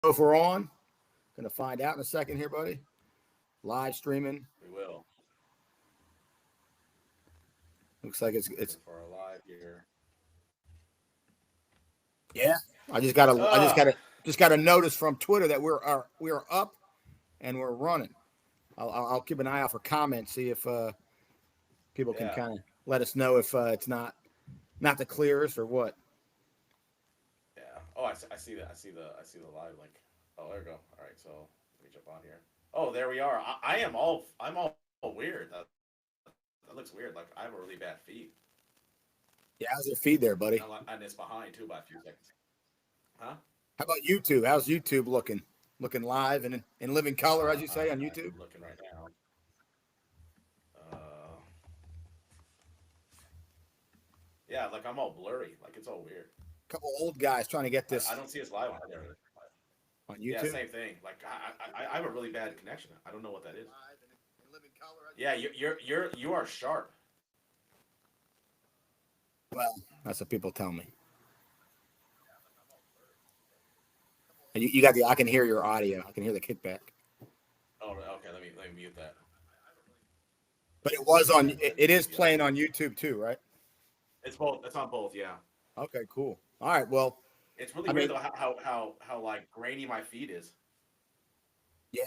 if we're on. Gonna find out in a second here, buddy. Live streaming. We will. Looks like it's Looking for a live here. yeah. I Uh, just got a notice from Twitter that we're up and we're running. I'll keep an eye out for comments, see if people can yeah, kind of let us know if it's not the clearest or what. yeah. Oh, I see that. I see the live link. Oh, there we go. All right, so let me jump on here. Oh, there we are. I'm all weird. That looks weird. Like I have a really bad feed. Yeah, how's your feed there, buddy? And it's behind too by a few seconds. Huh? How about YouTube? How's YouTube looking? Looking live and in living color, as you say, on YouTube? I'm looking right now. Uh, yeah, like I'm all blurry. Like it's all weird. A couple old guys trying to get I this don't see us live on there. on Yeah, YouTube. same thing. Like I have a really bad connection. I don't know what that is. Yeah, you are sharp. Well, that's what people tell me. And you got the. I can hear your audio. I can hear the kickback. Oh, okay. Let me mute that. But it was on. It is Yeah, playing on YouTube too, right? it's both. It's on both. Yeah. Okay, cool. All right. Well, It's really I weird mean, though how like grainy my feed is. yeah,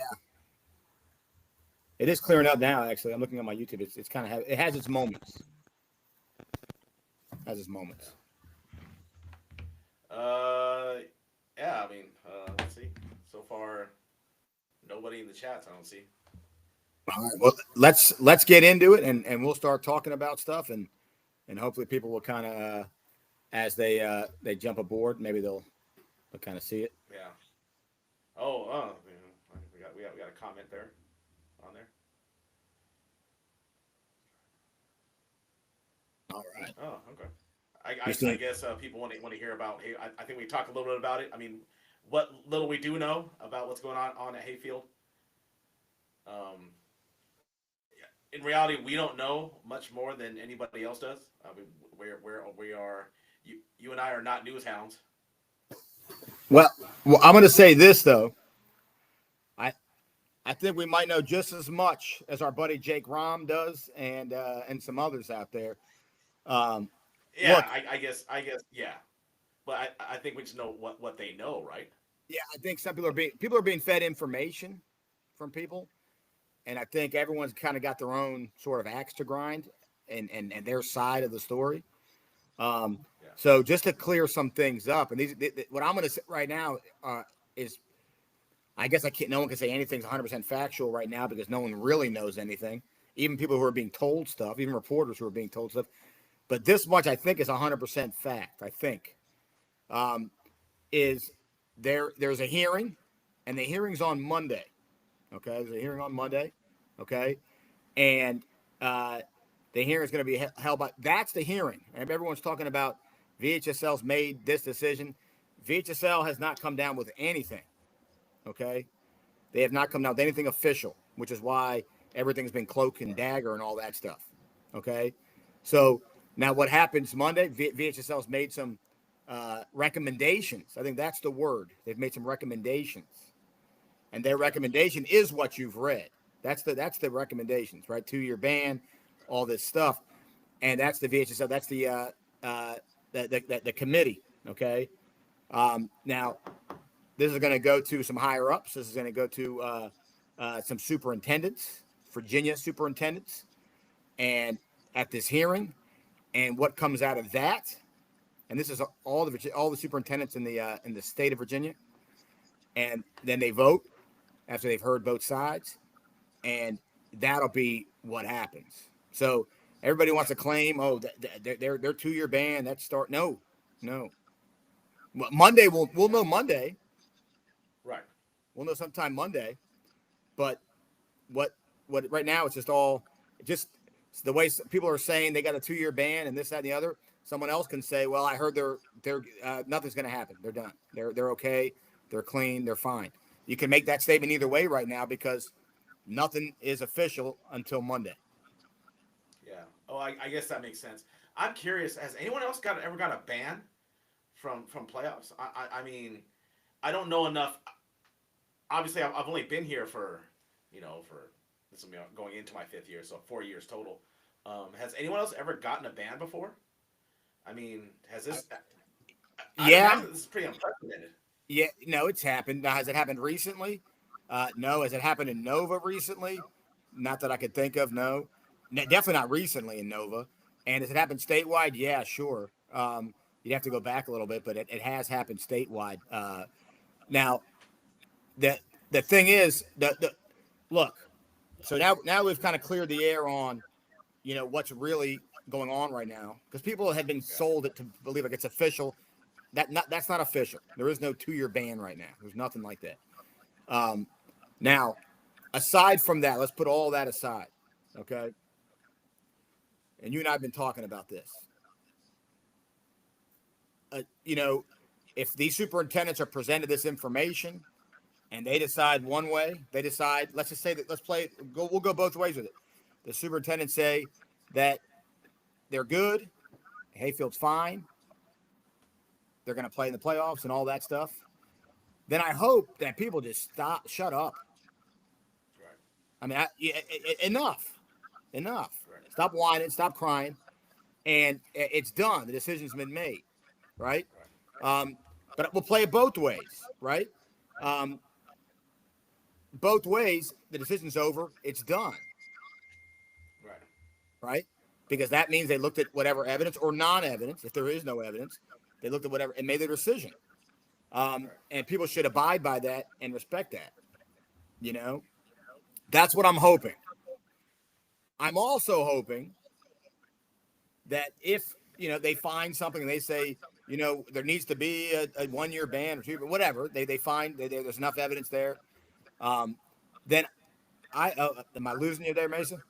it is clearing up now. Actually, I'm looking at my YouTube. It's kind of it has its moments. Has its moments. Uh, yeah. I mean, let's see. So far, nobody in the chats. I don't see. All right. Well, let's get into it, and we'll start talking about stuff, and hopefully people will kind of as they jump aboard, maybe they'll kind of see it. Yeah. Oh, we got a comment there on there. All right. Oh, okay. You I see? guess people want to hear about. Hey, I think we talked a little bit about it. I mean, what little we do know about what's going on at Hayfield. Um, in reality, we don't know much more than anybody else does. We are. You and I are not news hounds. Well, I'm going to say this though. I I think we might know just as much as our buddy Jake Rom does, and some others out there. Um, Yeah, look, I guess, yeah. But I think we just know what they know, right? yeah, I think some people are being fed information from people, and I think everyone's kind of got their own sort of axe to grind and their side of the story. Um, Yeah. so just to clear some things up, and what I'm going to say right now is, I guess I can't. No one can say anything's 100% factual right now because no one really knows anything. Even people who are being told stuff, even reporters who are being told stuff. But this much I think is 100% fact. I think um, is there's a hearing, and the hearing's on Monday. Okay, there's a hearing on Monday. Okay, and uh, the hearing is going to be held by. That's the hearing. And everyone's talking about VHSL's made this decision. VHSL has not come down with anything. Okay, they have not come down with anything official, which is why everything's been cloak and Right. dagger and all that stuff. Okay, so now what happens Monday? VHSL's made some recommendations. I think that's the word. They've made some recommendations, and their Yeah. recommendation is what you've read. That's the recommendations, right? 2-year ban, all this stuff, and that's the VHSL. That's uh, the committee. Okay, now this is going to go to some higher ups. This is going to go to some superintendents, Virginia superintendents, and at this hearing, and what comes out of that. And this is all the superintendents in the state of Virginia, and then they vote after they've heard both sides, and that'll be what happens. So everybody wants Yeah. to claim, oh, they're 2-year ban. That start no. Well, Monday we'll know Monday. Right. We'll know sometime Monday. But what right now it's just all just the way people are saying they got a 2-year ban and this that and the other. Someone else can say, well, I heard they're nothing's going to happen. They're done. They're okay. They're clean. They're fine. You can make that statement either way right now because nothing is official until Monday. Yeah. Oh, I guess that makes sense. I'm curious. Has anyone else ever got a ban from playoffs? I mean, I don't know enough. obviously I've only been here for this will be going into my 5th year, so 4 years total. Has anyone else ever gotten a ban before? I mean, has this? I'd Yeah, imagine this is pretty unprecedented. yeah. No, it's happened. Now, has it happened recently? No. Has it happened in Nova recently? Not that I could think of. No, definitely not recently in Nova. And has it happened statewide? Yeah, sure. You'd have to go back a little bit, but it has happened statewide. Now, the the thing is, the look. So now we've kind of cleared the air on, what's really going on right now, because people have been Yeah. sold it to believe like it's official. That's not official. There is no 2-year ban right now. There's nothing like that. Now, aside from that, let's put all that aside, okay? And you and I have been talking about this. If these superintendents are presented this information and they decide one way, let's just say that we'll go both ways with it. The superintendents say that they're good, Hayfield's fine, they're going to play in the playoffs and all that stuff. Then I hope that people just shut up. Right. I mean, enough. Right. Stop whining, stop crying, and it's done. The decision's been made, right? But we'll play it both ways, right? Both ways, the decision's over. It's done, Right. right? Because that means they looked at whatever evidence or non-evidence, if there is no evidence, they looked at whatever and made their decision. And people should abide by that and respect that. That's what I'm hoping. I'm also hoping that if, they find something and they say, there needs to be a 1-year ban or 2, but whatever, they find there's enough evidence there. Then am I losing you there, Mason?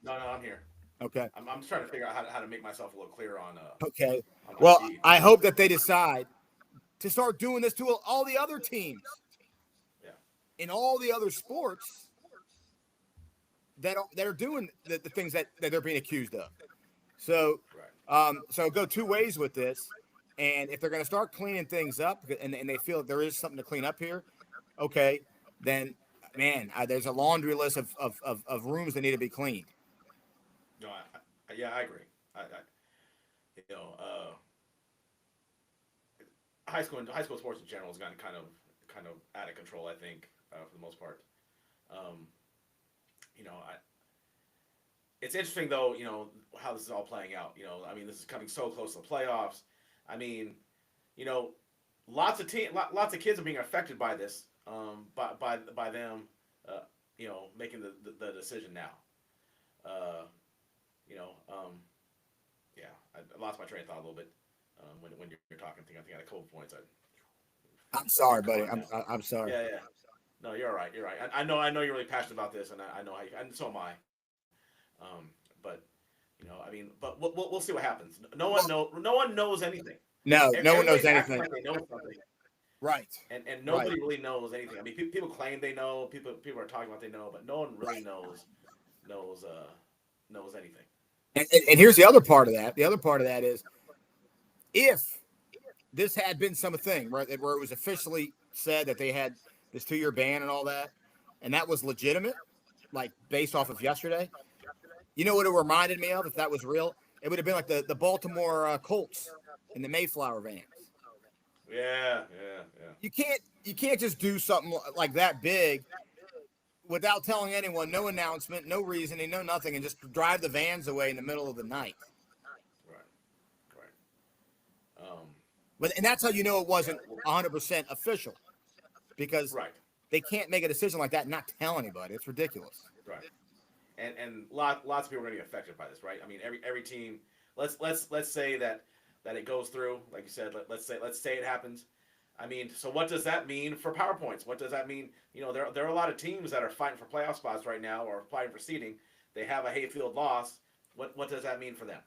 No, I'm here. Okay. I'm just trying to figure out how to make myself a little clearer on. Okay. On my Well, feed. I hope that they decide to start doing this to all the other teams. Yeah. In all the other sports that are doing the things that they're being accused of. So, so go two ways with this. And if they're going to start cleaning things up and they feel that there is something to clean up here, okay, then, man, there's a laundry list of rooms that need to be cleaned. No, I agree. High school sports in general has gotten kind of out of control. I think for the most part. It's interesting though. How this is all playing out. I mean, this is coming so close to the playoffs. I mean, lots of kids are being affected by this. By them, making the decision now. I lost my train of thought a little bit when you're talking. I think I had a couple of points. I'm sorry, buddy. I'm sorry. Yeah. No, you're all right. You're right. I know you're really passionate about this, and I know how you, and so am I. But I mean, but we'll see what happens. No one knows anything. No one knows anything. Like they know something. Right. And nobody really knows anything. I mean, people claim they know. People are talking about they know, but no one really knows anything. And here's the other part of that. The other part of that is, if this had been something where it was officially said that they had this 2-year ban and all that, and that was legitimate, like based off of yesterday, you know what it reminded me of? If that was real, it would have been like the Baltimore Colts in the Mayflower vans. Yeah. You can't just do something like that big without telling anyone, no announcement, no reasoning, no nothing, and just drive the vans away in the middle of the night. Right. And that's how you know it wasn't 100% official, because they can't make a decision like that and not tell anybody. It's ridiculous. Right. And lots of people are going to get affected by this, right? I mean, every team. Let's say that it goes through, like you said. Let's say it happens. I mean, so what does that mean for PowerPoints? What does that mean? There are a lot of teams that are fighting for playoff spots right now or fighting for seeding. They have a Hayfield loss. What does that mean for them?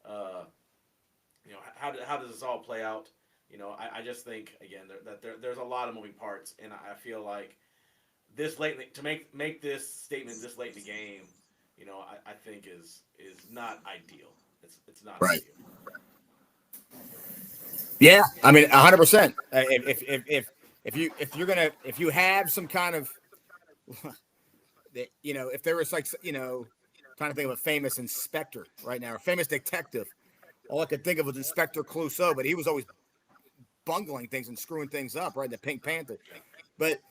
How does this all play out? I just think again that there's a lot of moving parts, and I feel like this late to make this statement this late in the game, I think is not ideal. It's not right. Ideal. Yeah, I mean, 100%. If if you have some kind of if there was like trying to think of a famous inspector right now, a famous detective, all I could think of was Inspector Clouseau, but he was always bungling things and screwing things up, right? The Pink Panther. But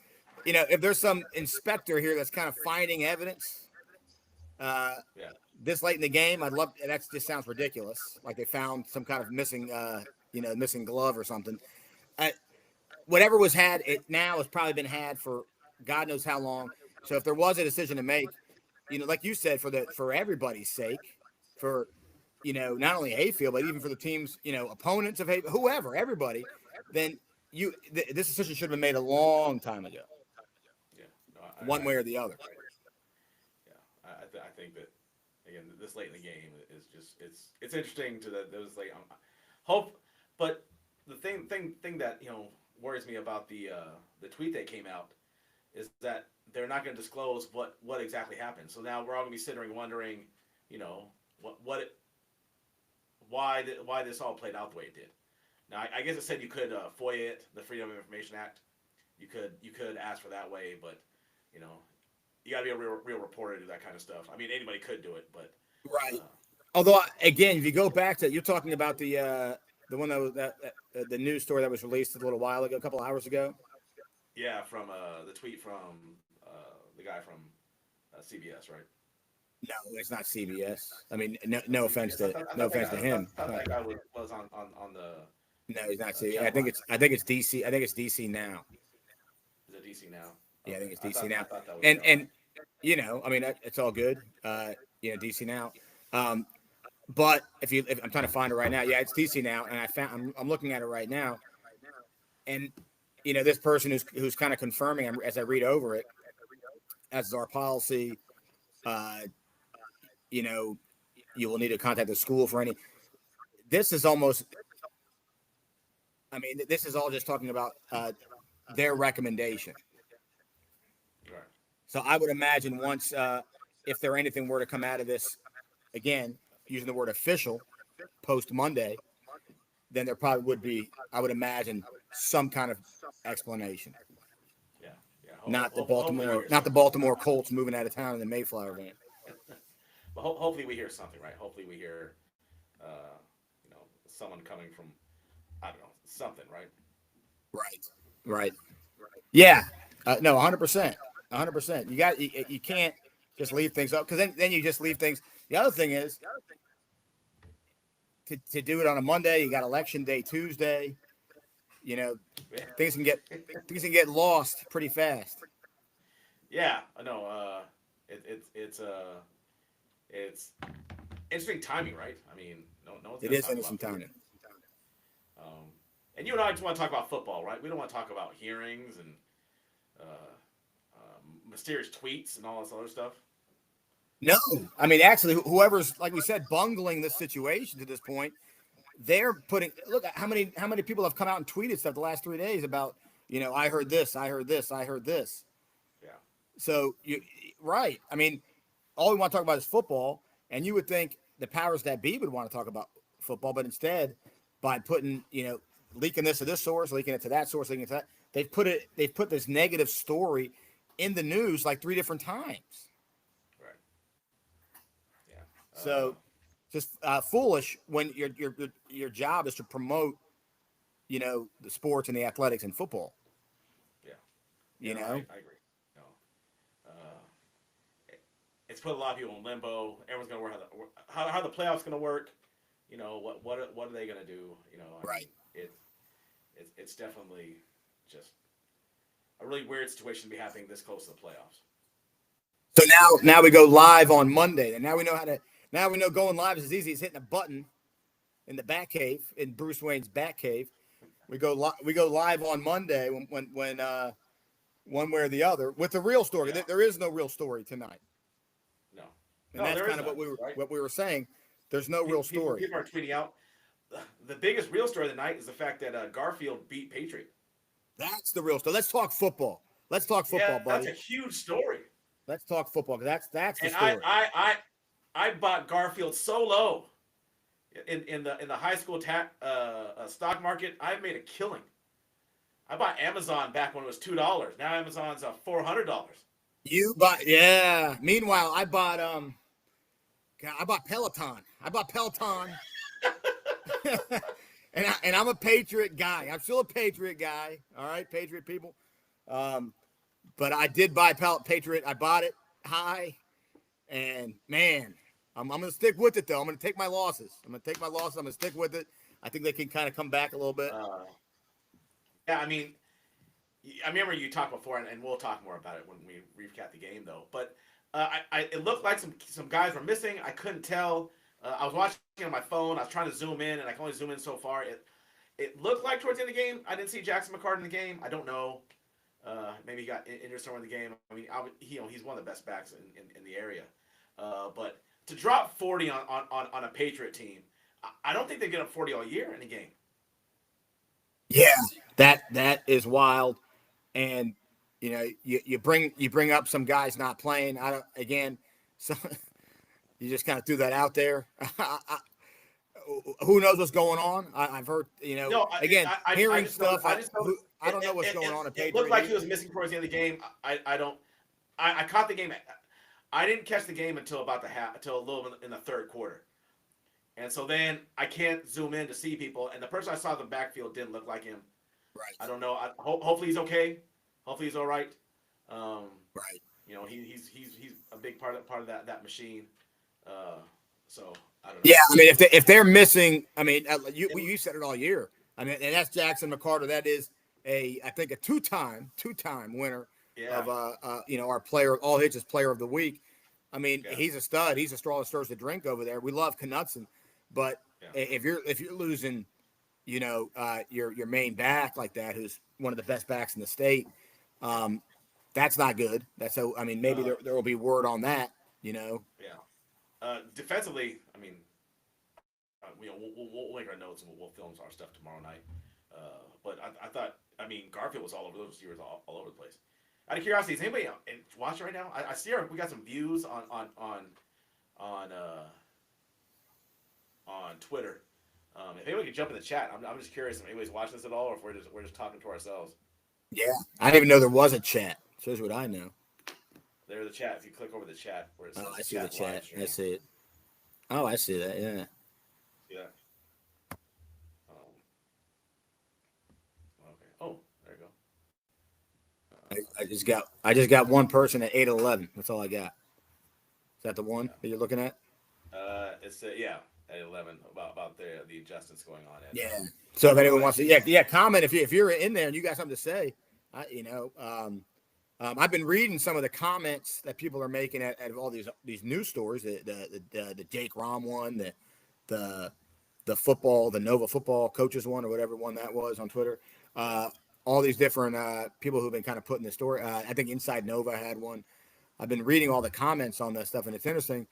if there's some inspector here that's kind of finding evidence Yeah. this late in the game, I'd love. That just sounds ridiculous. Like they found some kind of missing, missing glove or something. Whatever was had, it now has probably been had for God knows how long. So if there was a decision to make, like you said, for everybody's sake, for not only Hayfield but even for the team's opponents of Hayfield, whoever, everybody, then this decision should have been made a long time ago. Yeah. No, one way or the other. Yeah. I think that again, this late in the game is just it's interesting to those like hope, but the thing that worries me about the tweet that came out is that they're not going to disclose what exactly happened. So now we're all going to be sitting wondering, why this all played out the way it did. Now I guess it said you could FOIA it, the Freedom of Information Act. You could ask for that way, but you got to be a real reporter to do that kind of stuff. I mean, anybody could do it, but right. Although again, if you go back to, you're talking about the one that was the news story that was released a little while ago, a couple hours ago. Yeah, from the tweet from the guy from CBS, right? No, it's not CBS. I mean, no offense to him. I thought that guy was on the. No, he's not CBS. I think it's DC. I think it's DC Now. Is it DC Now? Yeah, I think it's DC Now. And I mean, it's all good. DC Now. But if I'm trying to find it right now, yeah, it's DC Now, and I'm looking at it right now, and this person who's kind of confirming as I read over it, as our policy, you will need to contact the school for any. This is almost. I mean, this is all just talking about their recommendation. Right. So I would imagine once, if there anything were to come out of this, again, using the word official, post Monday, then there probably would be, I would imagine, some kind of explanation. Yeah. Not the Baltimore Colts moving out of town in the Mayflower van. But hopefully we hear something, right? Hopefully we hear, someone coming from, I don't know, something, right? Right. Yeah. No, 100%. 100%. You can't just leave things up, because then you just leave things. The other thing is to do it on a Monday. You got Election Day Tuesday. Things can get lost pretty fast. Yeah, I know. It's interesting timing, right? I mean, no. It is interesting timing. And you and I just want to talk about football, right? We don't want to talk about hearings and mysterious tweets and all this other stuff. No, I mean, actually, whoever's, like we said, bungling this situation to this point, they're putting. Look, how many people have come out and tweeted stuff the last 3 days about, I heard this. Yeah. So right. I mean, all we want to talk about is football, and you would think the powers that be would want to talk about football, but instead, by putting, leaking this to this source, leaking it to that source, leaking it to that, they've put this negative story in the news like 3 different times. Right. Yeah. So, just foolish when your job is to promote, the sports and the athletics and football. Yeah. I agree. It's put a lot of people in limbo. Everyone's gonna work how the playoffs gonna work. What are they gonna do? Right. It's definitely just a really weird situation to be happening this close to the playoffs. So now we go live on Monday, and now we know going live is as easy as hitting a button in the Batcave, in Bruce Wayne's Batcave. We go live on Monday when one way or the other with the real story. Yeah. There is no real story tonight. No. And that's kind of what we were saying. There's no real story. People are tweeting out. The biggest real story of the night is the fact that Garfield beat Patriot. That's the real story. Let's talk football. Buddy. That's a huge story. Let's talk football, because that's the and story. I bought Garfield so low in the high school stock market. I've made a killing. I bought Amazon back when it was $2. Now Amazon's $400. You bought, yeah. Meanwhile, I bought Peloton. and I'm a Patriot guy. I'm still a Patriot guy. All right, Patriot people. But I did buy Patriot. I bought it high, and man, I'm going to stick with it though. I'm going to take my losses. I'm going to stick with it. I think they can kind of come back a little bit. Yeah, I mean, I remember you talked before, and we'll talk more about it when we recap the game, though. But it looked like some guys were missing. I couldn't tell. I was watching on my phone. I was trying to zoom in, and I can only zoom in so far. It looked like towards the end of the game, I didn't see Jackson McCarty in the game. I don't know. Maybe he got injured somewhere in the game. I mean, he's one of the best backs in the area. But to drop 40 on a Patriot team, I don't think they get up 40 all year in a game. Yeah, that is wild. And you bring up some guys not playing. So you just kind of threw that out there. Who knows what's going on? I've heard, hearing stuff. I don't know what's going on. It looked like he was missing towards the end of the game. I caught the game. I didn't catch the game until about until a little bit in the third quarter. And so then I can't zoom in to see people. And the person I saw in the backfield didn't look like him. Right. I don't know. Hopefully he's okay. Hopefully he's all right. Right. He's a big part of that machine. So I don't know. Yeah, I mean, if they're missing, I mean, you said it all year. I mean, and that's Jackson McCarter. That is I think a two-time winner of our player, All Hitches Player of the Week. I mean, he's a stud. He's a straw that stirs the drink over there. We love Knutson, but if you're losing, your main back like that, who's one of the best backs in the state, that's not good. Maybe there will be word on that. Yeah. Defensively, I mean, we'll make our notes and we'll film our stuff tomorrow night. But I thought, Garfield was all over those receivers, all over the place. Out of curiosity, is anybody watching right now? I see we got some views on Twitter. If anybody could jump in the chat, I'm just curious if anybody's watching this at all, or if we're just talking to ourselves. Yeah, I didn't even know there was a chat. Shows what I know. There's the chat. If you click over the chat, where it says I see the chat. I see it. Oh, I see that. Yeah. Yeah. Okay. Oh, there you go. I just got one person at 8-11. That's all I got. Is that the one that you're looking at? It's at 11 about the adjustments going on. Yeah. So if anyone wants to, comment if you're in there and you got something to say. I've been reading some of the comments that people are making at all these news stories, the Jake Rom one, the football, the Nova football coaches one, or whatever one that was on Twitter. All these different people who've been kind of putting the story. I think Inside Nova had one. I've been reading all the comments on this stuff, and it's interesting.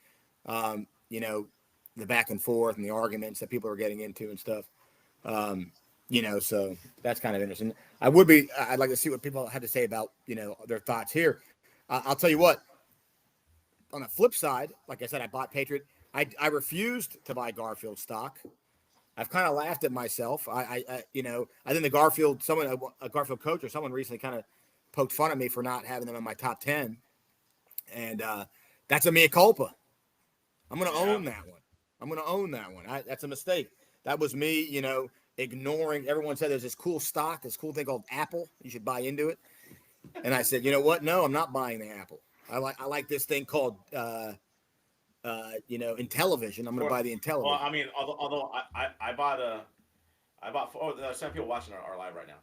The back and forth and the arguments that people are getting into and stuff. So that's kind of interesting. I'd like to see what people had to say about, their thoughts here. I'll tell you what, on the flip side, like I said, I bought Patriot. I refused to buy Garfield stock. I've kind of laughed at myself. I think the Garfield, a Garfield coach or someone recently kind of poked fun at me for not having them in my top 10. And that's a mea culpa. I'm going to own that one. That's a mistake. That was me, ignoring. Everyone said there's this cool stock, this cool thing called Apple. You should buy into it. And I said, you know what? No, I'm not buying the Apple. I like this thing called, Intellivision. I'm going to buy the Intellivision. Well, I mean, although I bought. There's some people watching our live right now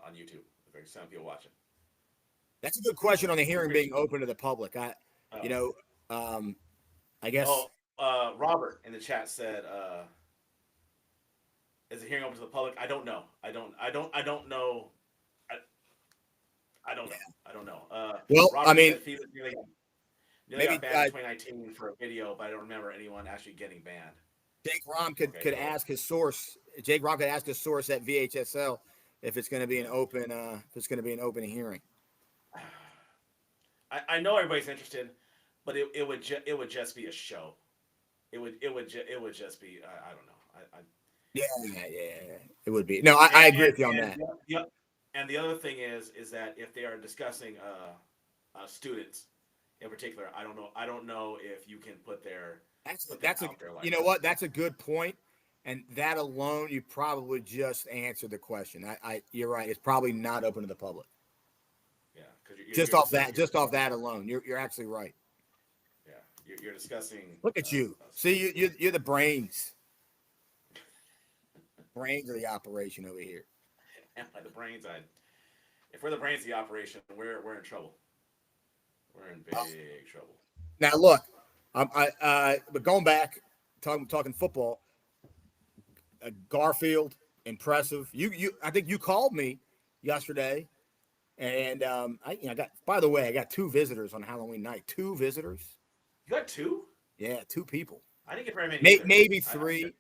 on YouTube. There's some people watching. That's a good question on the hearing being open to the public. I guess. Oh, Robert in the chat said, "Is the hearing open to the public?" I don't know. I don't know. I don't know. Well, Robert I mean, they got banned in 2019 for a video, but I don't remember anyone actually getting banned. Jake Rom could ask his source. Jake Rom could ask his source at VHSL if it's going to be an open hearing. I know everybody's interested, but it would just be a show. It would just be I don't know. Yeah, it would be. No, I agree with you on that. and the other thing is that if they are discussing students in particular, I don't know if you can put them That's a out there you like know that. what? That's a good point. And that alone, you probably just answered the question. You're right. It's probably not open to the public. Yeah, because Just off that alone, you're actually right. yeah, you're discussing. Look at you. See, you're the brains of the operation over here. And by the brains, if we're the brains of the operation, we're in trouble. We're in big trouble. Now look, but going back, talking football, Garfield, impressive. I think you called me yesterday, and I got. By the way, I got 2 visitors on Halloween night. 2 visitors. You got two? Yeah, 2 people. I didn't get very many either. Maybe 3.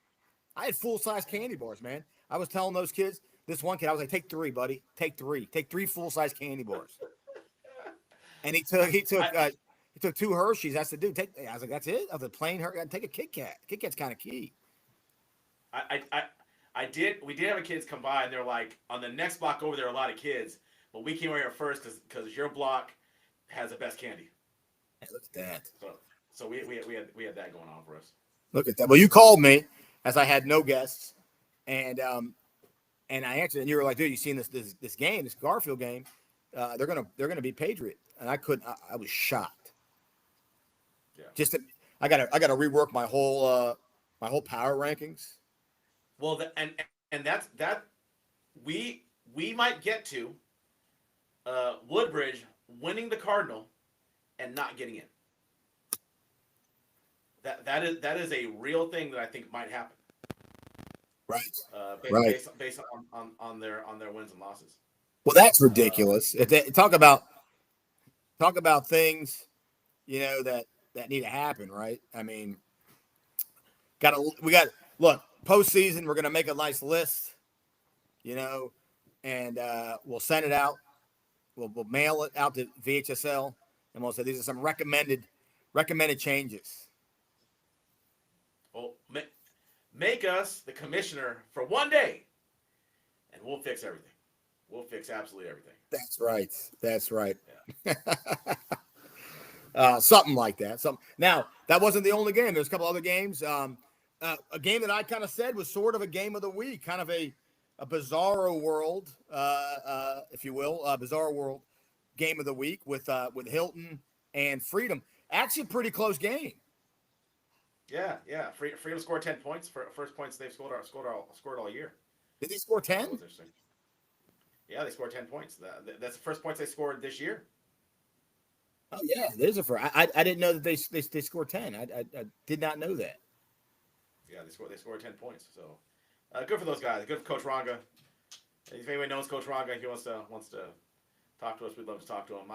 I had full-size candy bars, man. I was telling those kids, this one kid, I was like, take 3, buddy. Take 3. Take 3 full-size candy bars. And he took 2 Hershey's. I said, dude, I was like, that's it? Of the plain Hershey, take a Kit Kat. Kit Kat's kind of key. We did have a kids come by, and they're like, on the next block over there are a lot of kids, but we came over here first because your block has the best candy. Hey, look at that. So we had that going on for us. Look at that. Well, you called me as I had no guests, and I answered, and you were like, dude, you seen this game, this Garfield game? They're gonna be Patriot, and I was shocked. Yeah. I gotta rework my whole power rankings. Well, and that's we might get to Woodbridge winning the Cardinal and not getting in. That is a real thing that I think might happen. Right. Based on their wins and losses. Well, that's ridiculous. Talk about things, that need to happen, right? I mean, look, postseason. We're gonna make a nice list, and we'll send it out. We'll mail it out to VHSL, and we'll say these are some recommended changes. Well, make us the commissioner for one day, and we'll fix everything. We'll fix absolutely everything. That's right. Yeah. Something like that. Now, that wasn't the only game. There's a couple other games. A game that I kind of said was sort of a game of the week, kind of a bizarro world, if you will, a bizarro world game of the week with Hilton and Freedom. Actually, a pretty close game. Yeah. Freedom scored 10 points. First points they've scored all year. Did they score 10? Yeah, they scored 10 points. That's the first points they scored this year. Oh yeah, there's a first. I didn't know that they scored 10. I did not know that. Yeah, they scored 10 points. So good for those guys. Good for Coach Ranga. If anyone knows Coach Ranga, he wants to talk to us. We'd love to talk to him.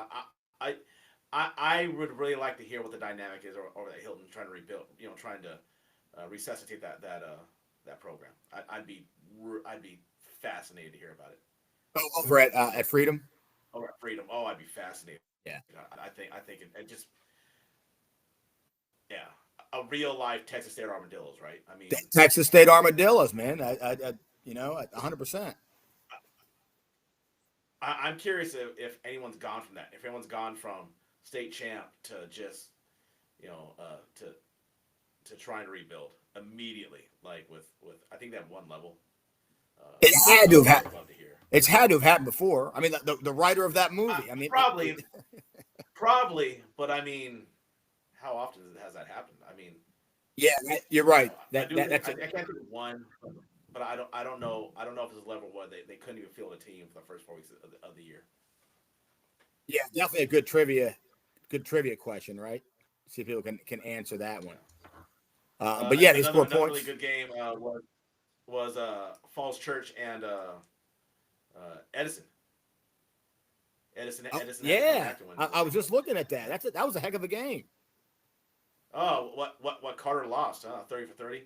I would really like to hear what the dynamic is over at Hilton, trying to rebuild, trying to resuscitate that program. I'd be fascinated to hear about it. Oh, over at Freedom. Over at Freedom. Oh, I'd be fascinated. Yeah. I think it just a real life Texas State Armadillos, right? I mean, Texas State Armadillos, man. I 100%. I'm curious if anyone's gone from that. If anyone's gone from state champ to just, to trying to rebuild immediately, like with I think that one level. It had to have happened. It's had to have happened before. I mean, the writer of that movie. I mean, probably, but I mean, how often has that happened? I mean, yeah, you're right. I can't think of one, but I don't know if it's a level where they couldn't even field a team for the first 4 weeks of the year. Yeah, definitely a good trivia question, right? See if people can answer that one. But yeah, they scored points. Another really good game was Falls Church and Edison. Edison. Yeah, I was just looking at that. That was a heck of a game. Oh, what Carter lost? 30 for 30.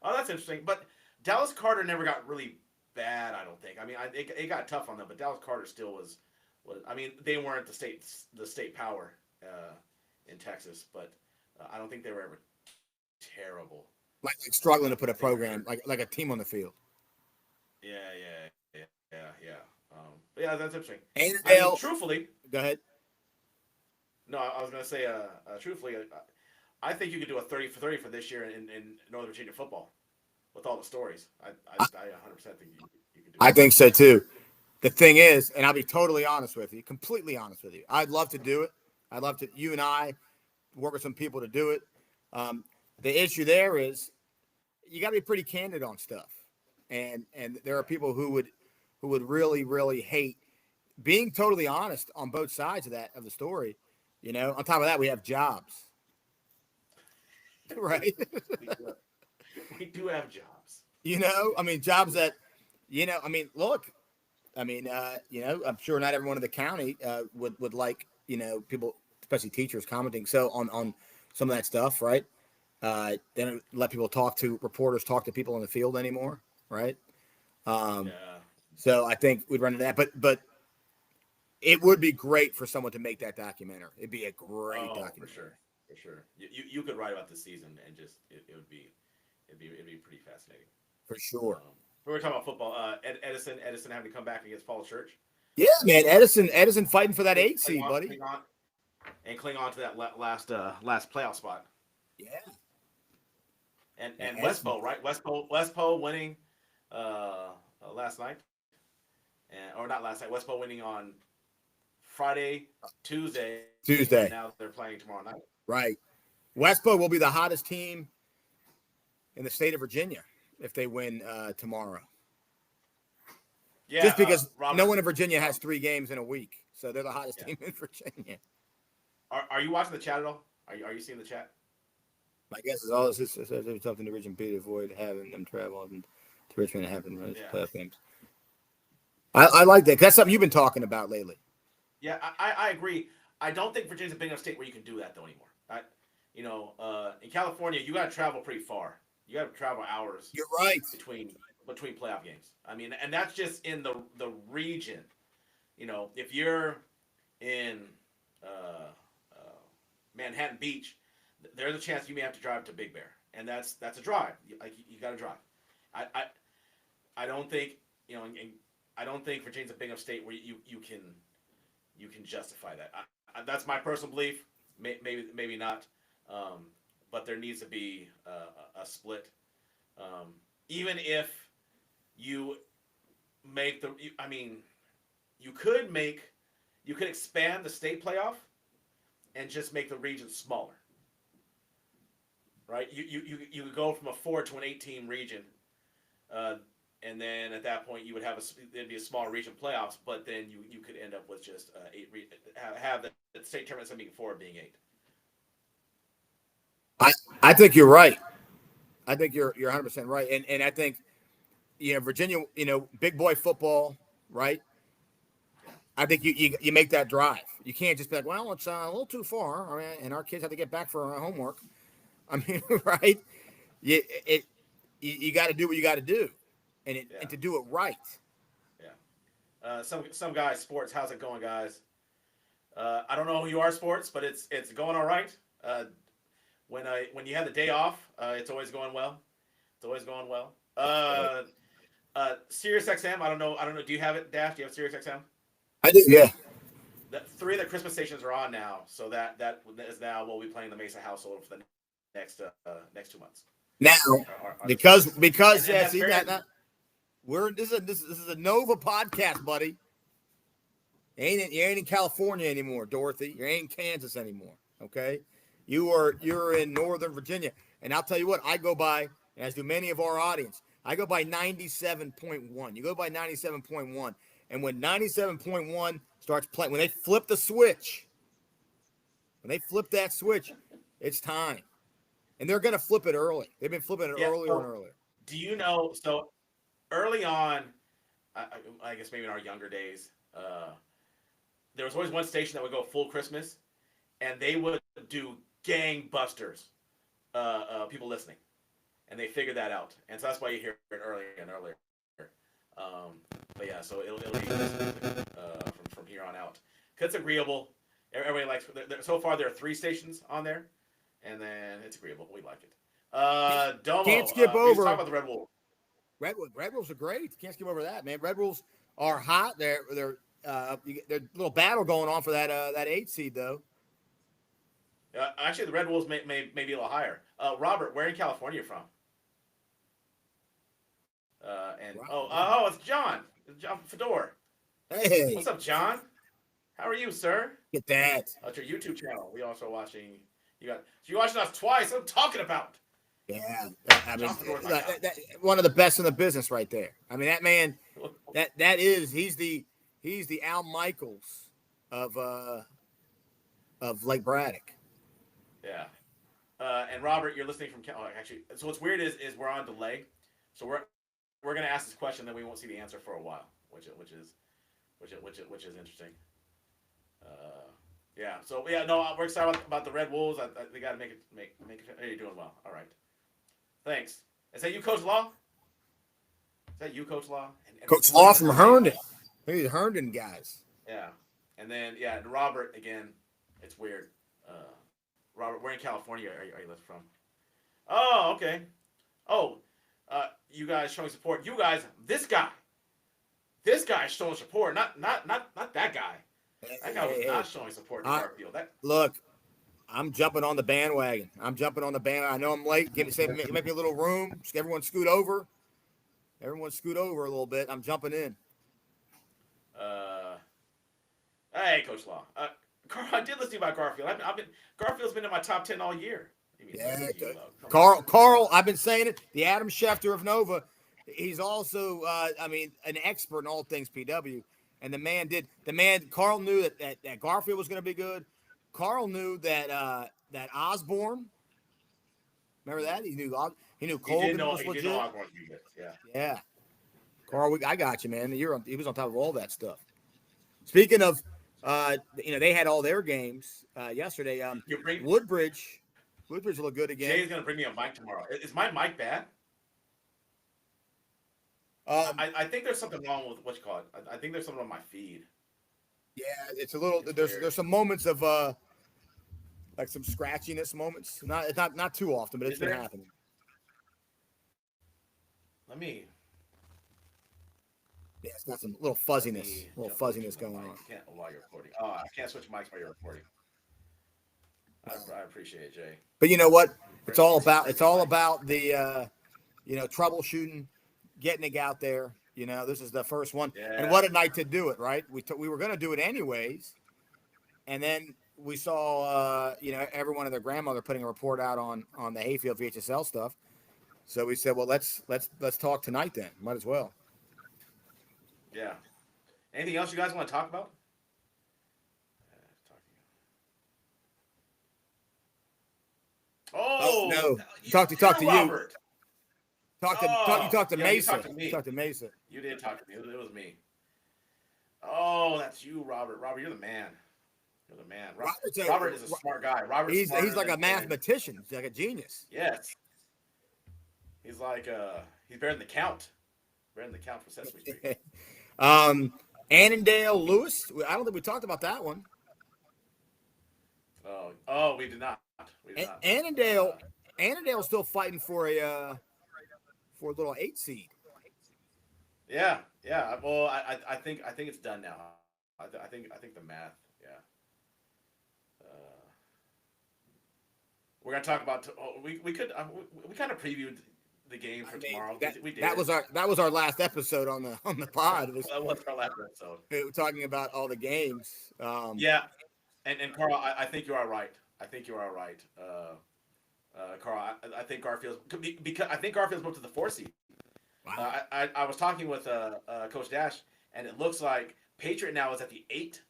Oh, that's interesting. But Dallas Carter never got really bad. I don't think. I mean, it got tough on them, but Dallas Carter still was. I mean, they weren't the state power in Texas, but I don't think they were ever terrible. Like struggling to put a program like a team on the field. Yeah. But yeah, that's interesting. And I mean, they'll truthfully, go ahead. no, I was going to say, truthfully, I think you could do a 30 for 30 for this year in Northern Virginia football with all the stories. I 100% think you could do I it. think so too. The thing is, and I'll be totally honest with you, completely honest with you. I'd love to do it. I'd love to. You and I work with some people to do it. The issue there is you got to be pretty candid on stuff, and there are people who would really hate being totally honest on both sides of the story. You know, on top of that, we have jobs, right? We do have jobs. You know, I mean, jobs that, I mean, look, I mean, I'm sure not everyone in the county would like, people, especially teachers, commenting so on some of that stuff, right? They don't let reporters talk to people in the field anymore, right? Yeah. So I think we'd run into that, but it would be great for someone to make that documentary. It'd be a great documentary. For sure. You could write about this season and just it'd be pretty fascinating. For sure. We were talking about football. Edison having to come back against Falls Church. Yeah, man. Edison fighting for that 8 seed, buddy. Cling on to that last playoff spot. Yeah. And Westpo, right? Westpo winning last night, or not last night. Westpo winning on Friday, Tuesday. And now they're playing tomorrow night. Right. Westpo will be the hottest team in the state of Virginia if they win tomorrow. Yeah. Just because no one in Virginia has 3 games in a week, so they're the hottest team in Virginia. Are you watching the chat at all? Are you seeing the chat? My guess is all this is something to Richmond to avoid having them travel to Richmond and having playoff games. I like that. That's something you've been talking about lately. Yeah, I agree. I don't think Virginia's a big enough state where you can do that though anymore. In California, you got to travel pretty far. You got to travel hours. You're right. Between playoff games. I mean, and that's just in the region. If you're in Manhattan Beach, there's a chance you may have to drive to Big Bear, and that's a drive. You got to drive. I don't think I don't think Virginia's a big enough state where you can justify that. That's my personal belief. Maybe not, but there needs to be a split. Even if you make you could expand the state playoff and just make the region smaller. Right? You could go from a 4 to an 8-team region, and then at that point you would there'd be a smaller region playoffs, but then you could end up with just 8. Have the state tournament instead of being 4 being 8. I think you're right. I think you're 100% right, and I think Virginia, big boy football, right? I think you make that drive. You can't just be like, well, it's a little too far, I mean, and our kids have to get back for homework. I mean, right? You got to do what you got to do, and to do it right. Yeah. Some guys, sports. How's it going, guys? I don't know who you are, sports, but it's going all right. When you have the day off, it's always going well. It's always going well. Sirius XM. I don't know. Do you have it, Dash? Do you have Sirius XM? I do. Yeah. 3 of the Christmas stations are on now, so that is now we'll be playing the Mesa household for the next 2 months. Now, because this is a Nova podcast, buddy. You ain't in California anymore, Dorothy. You ain't in Kansas anymore. Okay, you're in Northern Virginia, and I'll tell you what, I go by, as do many of our audience, I go by 97.1. You go by 97.1, and when 97.1 starts playing, when they flip that switch, it's time. And they're going to flip it early. They've been flipping it earlier and earlier. Do you know? So early on, I guess maybe in our younger days, there was always one station that would go full Christmas, and they would do gangbusters, people listening, and they figured that out, and so that's why you hear it earlier and earlier. But yeah, so it'll be from here on out. 'Cause it's agreeable. Everybody likes. So far, there are 3 stations on there. And then it's agreeable. We like it. Domo. Can't skip over. Talk about the Red Wolves. Red Wolves are great. Can't skip over that, man. Red Wolves are hot. They're a little battle going on for that 8 seed though. Actually, the Red Wolves may be a little higher. Robert, where in California are you from? It's John. It's John Fedor. Hey, What's up, John? How are you, sir? get that. That's your YouTube channel. We also watching. You're watching us twice. What I'm talking about. Yeah, I mean, John Fedor's my guy. one of the best in the business right there. I mean, that man, he's the Al Michaels of Lake Braddock. Yeah. And Robert, you're listening from actually. So what's weird is we're on delay, so we're gonna ask this question, then we won't see the answer for a while, which is interesting. Yeah. So yeah, no, we're excited about the Red Wolves. They got to make it. Hey, you're doing well. All right. Thanks. Is that you, Coach Law? Is that you, Coach Law? And Coach Law from Herndon. Maybe the Herndon guys. Yeah. And then and Robert again. It's weird. Robert, where in California are you from? Oh, okay. Oh, you guys showing support. You guys, this guy is showing support. Not that guy. That guy was not showing support to Garfield. Look, I'm jumping on the bandwagon. I know I'm late. Make me a little room. Everyone scoot over. Everyone scoot over a little bit. I'm jumping in. Hey, Coach Law. Carl, I did listen to you about Garfield. Garfield's been in my top 10 all year. Yeah, Carl. I've been saying it. The Adam Schefter of Nova. He's also, an expert in all things PW. And Carl knew that Garfield was going to be good. Carl knew that Osborne. Remember that? He knew Colgan was legit. Yeah. Carl, I got you, man. He was on top of all that stuff. Speaking of, they had all their games yesterday. Woodbridge will look good again. Jay's going to bring me a mic tomorrow. Is my mic bad? I think there's something wrong with what you call it. I think there's something on my feed. Yeah, it's a little. There's some moments of like some scratchiness moments. Not too often, but it's been happening. Yeah, it's got some little fuzziness, going on. While you're recording. Oh, I can't switch mics while you're recording. I appreciate it, Jay. But you know what? It's all about the troubleshooting, getting it out there. This is the first one, and what a night to do it, right? We were going to do it anyways, and then we saw everyone and their grandmother putting a report out on the Hayfield VHSL stuff. So we said, well, let's talk tonight then. Might as well. Yeah. Anything else you guys want to talk about? Oh no! Talk to you. Robert. You talked to Mesa. You talked to Mesa. You did talk to me. It was me. Oh, that's you, Robert. Robert, you're the man. You're the man. Robert is a smart guy. He's like a mathematician. He's like a genius. Yes. He's like he's better than the Count. Better than the Count for Sesame Street. Annandale Lewis. I don't think we talked about that one. Oh, we did not. Annandale's still fighting for a little 8 seed. Yeah. Well, I think it's done now. I think the math. Yeah. We're gonna talk about. We kind of previewed the game for tomorrow. We did. That was our last episode on the pod. That was our last episode. We were talking about all the games. Yeah, and Carl, I think you are right. Carl, I think Garfield's moved to the 4 seed. Wow. I was talking with Coach Dash, and it looks like Patriot now is at the 8.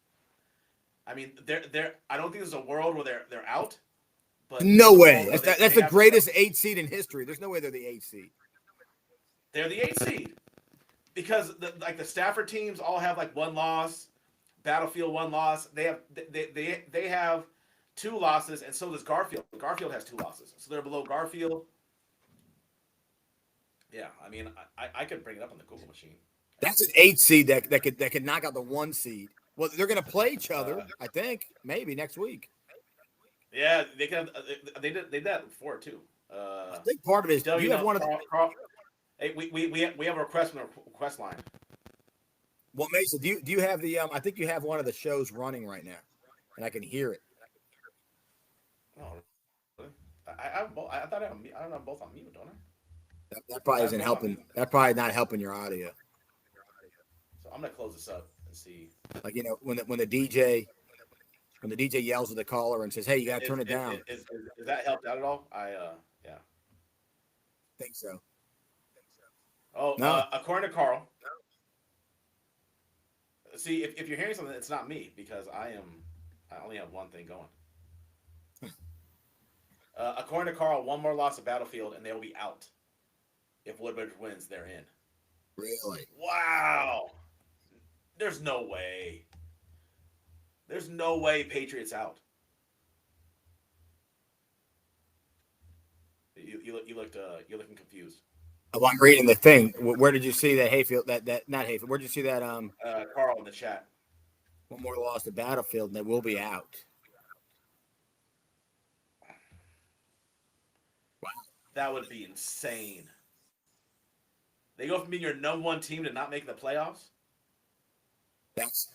I mean, they're. I don't think there's a world where they're out. But no way. That's the greatest 8 seed in history. There's no way they're the 8 seed. They're the 8 seed because the Stafford teams all have like 1 loss, Battlefield 1 loss. They have 2 losses, and so does Garfield. Garfield has 2 losses, so they're below Garfield. Yeah, I mean, I could bring it up on the Google machine. That's an 8 seed that could knock out the 1 seed. Well, they're going to play each other, I think, maybe next week. Yeah, they can. They did that before too. I think part of it is you have one of the. Hey, we have a request from the request line. Well, Mason, do you have the I think you have one of the shows running right now, and I can hear it. Oh, really? I thought I don't know, I'm both on mute, don't I? That probably I have isn't both on helping. mute. That probably not helping your audio. So I'm gonna close this up and see. Like when the DJ yells at the caller and says, "Hey, you got to Is turn it is, down." is is that helped out at all? Yeah. I think so. Oh, No, according to Carl, see if you're hearing something, it's not me because I only have one thing going. According to Carl, one more loss at Battlefield and they will be out. If Woodbridge wins, they're in. really. Wow. There's no way. There's no way Patriots out. You're looking confused. Oh, I'm reading the thing. Where did you see that Hayfield? That not Hayfield. Where did you see that? Carl in the chat. One more loss to Battlefield, and they will be out. Wow, That would be insane. They go from being your number one team to not making the playoffs. that's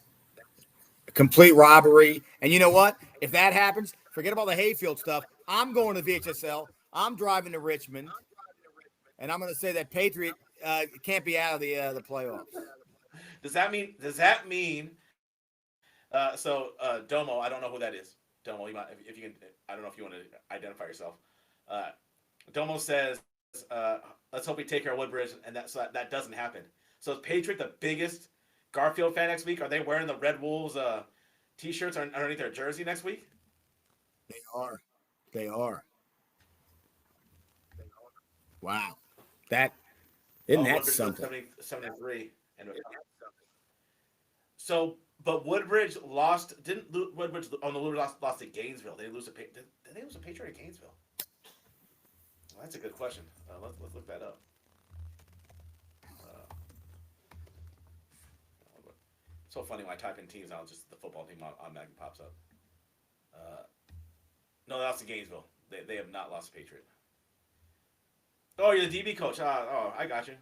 a complete robbery. And you know what? If that happens, forget about the Hayfield stuff. I'm going to VHSL. I'm driving to Richmond, and I'm going to say that Patriot can't be out of the playoffs. Does that mean? Domo, I don't know who that is. Domo, if you can, I don't know if you want to identify yourself. Uh, Domo says, "Let's hope we take care of Woodbridge," and that doesn't happen. So is Patriot the biggest Garfield fan next week? Are they wearing the Red Wolves t-shirts underneath their jersey next week? They are. They are. Wow. That isn't Oh, that Woodbridge goes something? 73, and so, but Woodbridge lost. Didn't Woodbridge? Oh no, Woodbridge lost to Gainesville. They lose to did they lose to Patriot at Gainesville? Well, that's a good question. Let's look that up. Uh, so funny when I type in teams now, just the football team automatically pops up. Uh, no, that's to Gainesville. They have not lost to Patriot. Oh, you're the DB coach. Oh, I got you.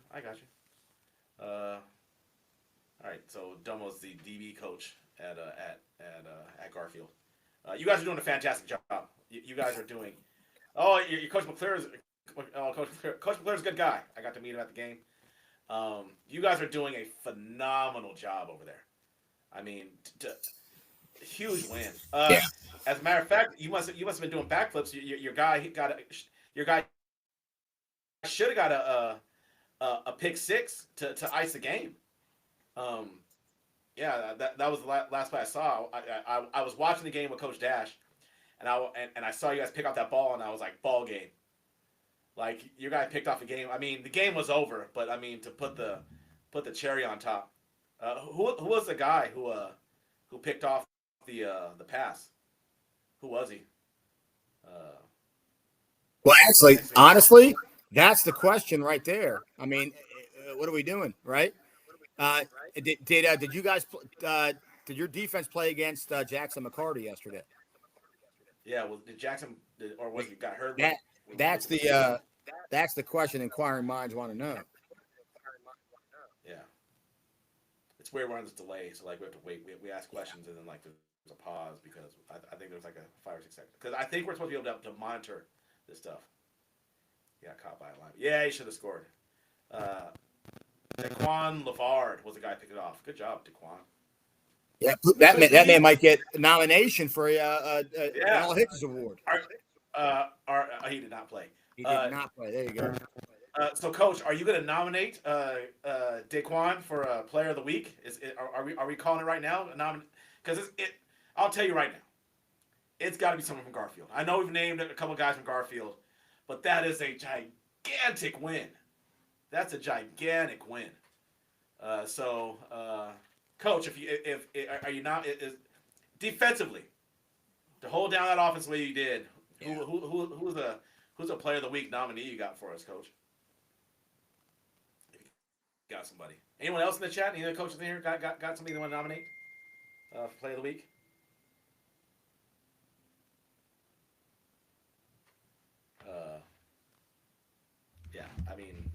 All right, so Domo's the DB coach at Garfield. You guys are doing a fantastic job. You guys are doing. Oh, your Coach McClure is. Oh, Coach McClure is a good guy. I got to meet him at the game. You guys are doing a phenomenal job over there. I mean, huge win. Yeah. As a matter of fact, you must have been doing backflips. Your guy should have got a pick six to ice the game. Yeah, that was the last play I saw. I was watching the game with Coach Dash, and I saw you guys pick up that ball, and I was like, ball game. Like you guys picked off a game. I mean, the game was over, but I mean to put the cherry on top. Who was the guy who picked off the pass? Who was he? Well, actually, honestly, that's the question right there. I mean, what are we doing, right? Did you guys did your defense play against Jackson McCarty yesterday? Yeah, well, did Jackson or was he got hurt? That's the question inquiring minds want to know. Yeah, it's weird we're on this delay, so like we have to wait. We ask questions and then like there's a pause because I think there's like a 5 or 6 seconds because I think we're supposed to be able to monitor this stuff. Yeah, caught by a line. Yeah, he should have scored. Daquan Lavard was the guy picking it off. Good job, Daquan. Yeah, that man might get a nomination for an All Hits Award. He did not play. He did not play. There you go. So, Coach, are you going to nominate Daquan for Player of the Week? Are we calling it right now? Because I'll tell you right now, it's got to be someone from Garfield. I know we've named a couple guys from Garfield, but that is a gigantic win. That's a gigantic win. Coach, if are you not defensively to hold down that offense the way you did? Yeah. Who's a Player of the Week nominee you got for us, Coach? If you got somebody. Anyone else in the chat? Any other coaches in here got somebody they want to nominate for Player of the Week? Yeah, I mean,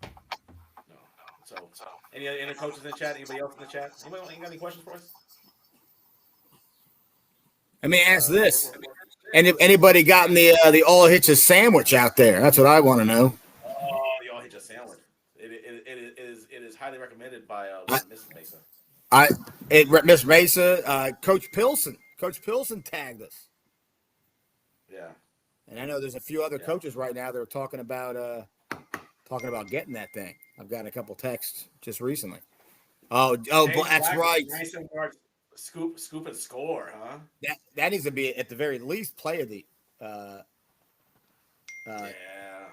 no. So Any coaches in the chat? Anybody else in the chat? Anybody got any questions for us? Let me ask this: and if anybody gotten the all hitches sandwich out there? That's what I want to know. Oh, y'all hit your sandwich. It is highly recommended by Mrs. Mason. Miss Mesa, Coach Pilson tagged us. Yeah. And I know there's a few other coaches right now that are talking about getting that thing. I've gotten a couple texts just recently. Oh, that's right. Scoop and score, huh? That needs to be at the very least play of the.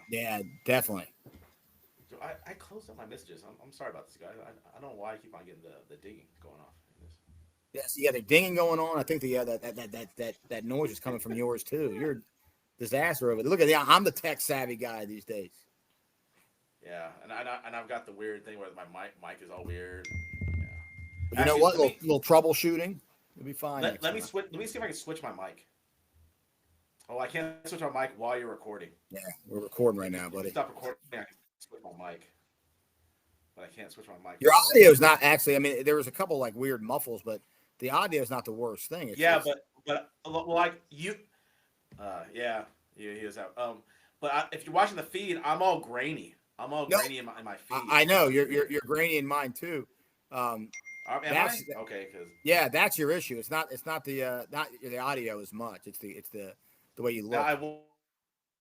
Yeah, definitely. I closed up my messages. I'm sorry about this, guys. I don't know why I keep on getting the digging going off. Yes, the dinging going on. I think that noise is coming from yours too. You're a disaster over there. Look at that. I'm the tech savvy guy these days. Yeah, and I've got the weird thing where my mic is all weird. Yeah. You know what? Little troubleshooting. You'll be fine. Let me switch. Let me see if I can switch my mic. Oh, I can't switch my mic while you're recording. Yeah, we're recording right now, buddy. Stop recording. I can switch my mic, but I can't switch my mic. Your audio is not actually. I mean, there was a couple like weird muffles, but the audio is not the worst thing. But like you, he is out. But if you're watching the feed, I'm all grainy. I'm all grainy in my feed. I know you're grainy in mine too. Okay, yeah, that's your issue. It's not the audio as much. It's the way you look. Now, I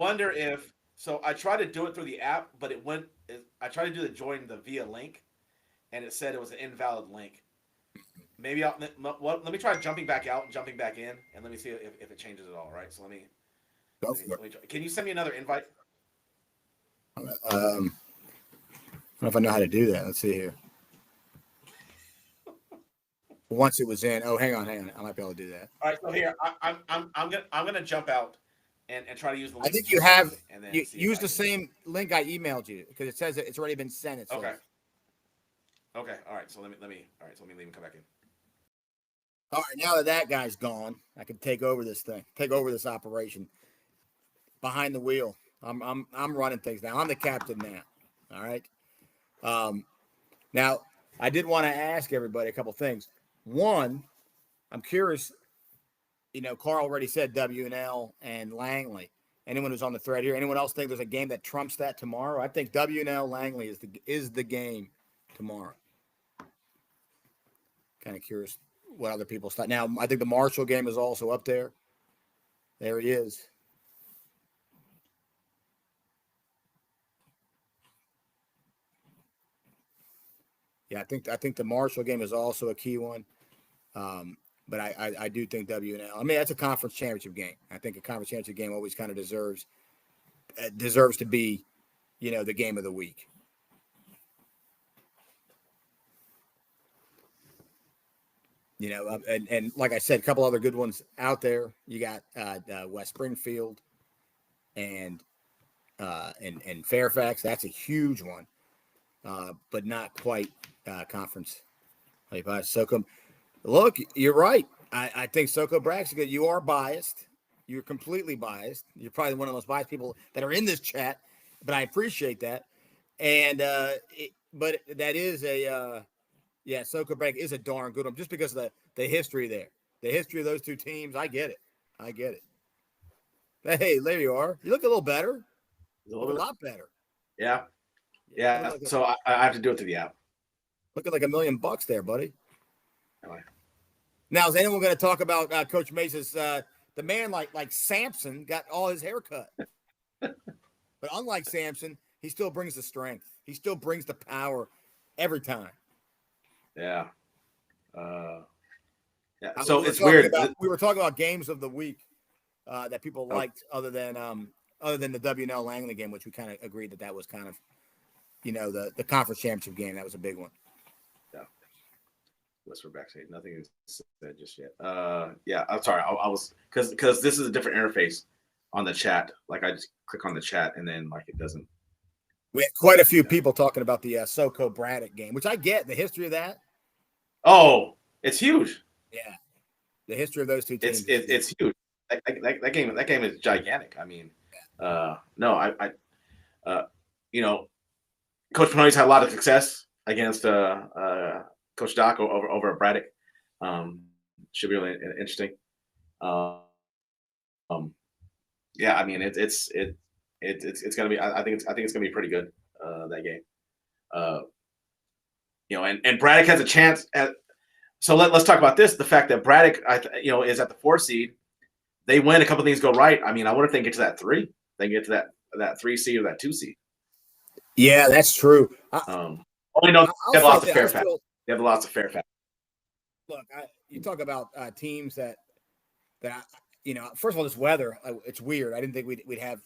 wonder if I tried to do it through the app, but I tried to do the join the via link, and it said it was an invalid link. Maybe let me try jumping back out and jumping back in, and let me see if it changes at all. Right. So let me can you send me another invite? I don't know if I know how to do that. Let's see here. Once it was in. Oh, hang on. I might be able to do that. All right. So here, I'm gonna jump out and try to use the link. I think you have use the same link I emailed you because it says it's already been sent. Okay. Okay. All right. So let me. All right. So let me leave and come back in. All right. Now that guy's gone, I can take over this thing. Take over this operation. Behind the wheel. I'm running things now. I'm the captain now. All right. Now I did want to ask everybody a couple things. One, I'm curious. You know, Carl already said WNL and Langley. Anyone who's on the thread here, anyone else think there's a game that trumps that tomorrow? I think WNL Langley is the game tomorrow. Kind of curious what other people thought. Now, I think the Marshall game is also up there. There he is. Yeah, I think the Marshall game is also a key one. But I do think WNL. I mean, that's a conference championship game. I think a conference championship game always kind of deserves to be, you know, the game of the week. You know, and like I said, a couple other good ones out there. You got West Springfield and Fairfax. That's a huge one, but not quite conference. SoCo. Look, you're right. I think SoCo Braxton, you are biased. You're completely biased. You're probably one of the most biased people that are in this chat, but I appreciate that. And but that is SoCo Braxton is a darn good one just because of the history there. The history of those two teams, I get it. Hey, there you are. You look a little better. You look a lot better. Yeah. So I have to do it to the app. Looking like $1 million there, buddy. Now, is anyone going to talk about Coach Mesa's the man like Samson got all his hair cut? But unlike Samson, he still brings the strength. He still brings the power every time. Yeah. So it's weird. We were talking about games of the week that people liked other than the WNL Langley game, which we kind of agreed that was kind of, you know, the conference championship game. That was a big one. Yeah. Unless we're backstage, nothing is said just yet. Yeah, I'm sorry. I was because this is a different interface on the chat. Like I just click on the chat and then like it doesn't. We had quite a few people talking about the SoCo Braddock game, which I get the history of that. Oh, it's huge. Yeah, the history of those two teams. It's huge. That game is gigantic. I mean, no, you know, Coach Panone's had a lot of success against Coach Doc over at Braddock. Should be really interesting. Um, yeah, I mean it's gonna be. I think it's gonna be pretty good that game. Uh, and Braddock has a chance at. So let's talk about this. The fact that Braddock, is at the 4 seed. They win, a couple of things go right. I mean, I wonder if they can get to that 3. They get to that 3 seed or that 2 seed. Yeah, that's true. Only know they have lots of Fairfax. They have lots of Fairfax. Look, you talk about teams that first of all, this weather, it's weird. I didn't think we'd have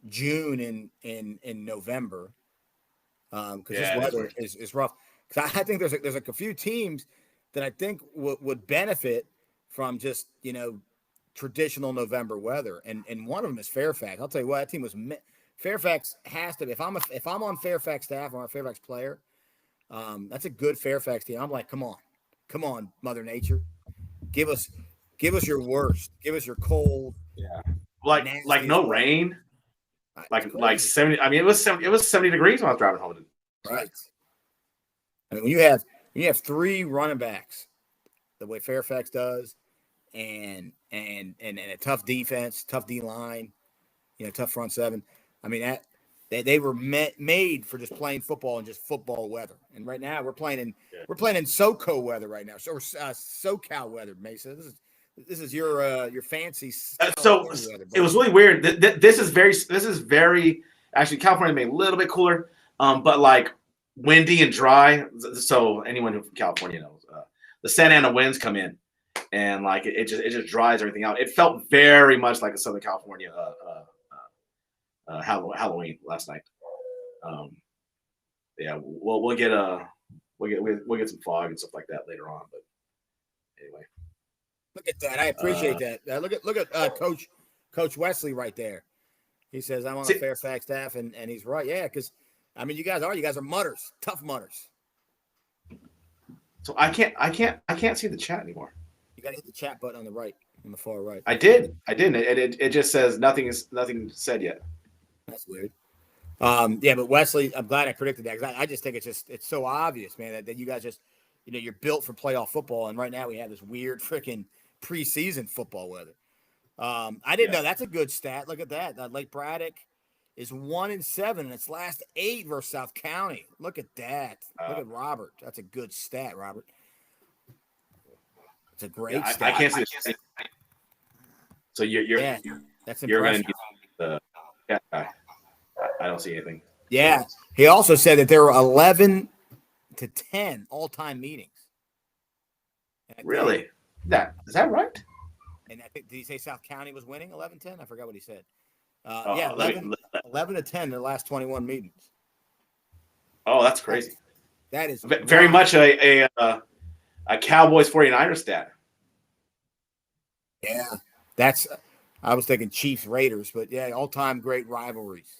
June in November because this weather is rough. Because I think there's a few teams that I think would benefit from just traditional November weather, and one of them is Fairfax. I'll tell you what, that team was Fairfax has to be. If I'm on Fairfax staff or a Fairfax player, that's a good Fairfax team. I'm like, come on, Mother Nature, give us your worst, give us your cold, like no rain, like 70. I mean, it was 70 degrees when I was driving home. Right. I mean, when you have 3 running backs, the way Fairfax does, and a tough defense, tough D line, tough front 7. I mean that they were made for just playing football and just football weather. And right now we're playing in SoCo weather right now, or SoCal weather. Mesa, this is your fancy. So weather, it was really weird. This is very actually California made a little bit cooler, but like windy and dry. So anyone who from California knows the Santa Ana winds come in, and like it just dries everything out. It felt very much like a Southern California Halloween last night. Yeah, we'll get some fog and stuff like that later on. But anyway, look at that. I appreciate that. Look at Coach Wesley right there. He says I'm on the Fairfax staff, and he's right. Yeah, because I mean you guys are mutters, tough mutters. So I can't see the chat anymore. You got to hit the chat button on the far right. I did. It just says nothing said yet. That's weird. Yeah, but Wesley, I'm glad I predicted that because I just think it's so obvious, man, that you guys just, you're built for playoff football, and right now we have this weird freaking preseason football weather. I didn't know. That's a good stat. Look at that. Lake Braddock is 1-7 in its last 8 versus South County. Look at that. Look at Robert. That's a good stat, Robert. It's a great stat. I can't see it. So you're that's you're going impressive. to get the I don't see anything. Yeah. He also said that there were 11 to 10 all-time meetings. Really? Is that right? And I think, did he say South County was winning 11-10? I forgot what he said. 11 to 10 in the last 21 meetings. Oh, that's crazy. That is very much a Cowboys 49ers stat. Yeah. I was thinking Chiefs Raiders, but yeah, all-time great rivalries.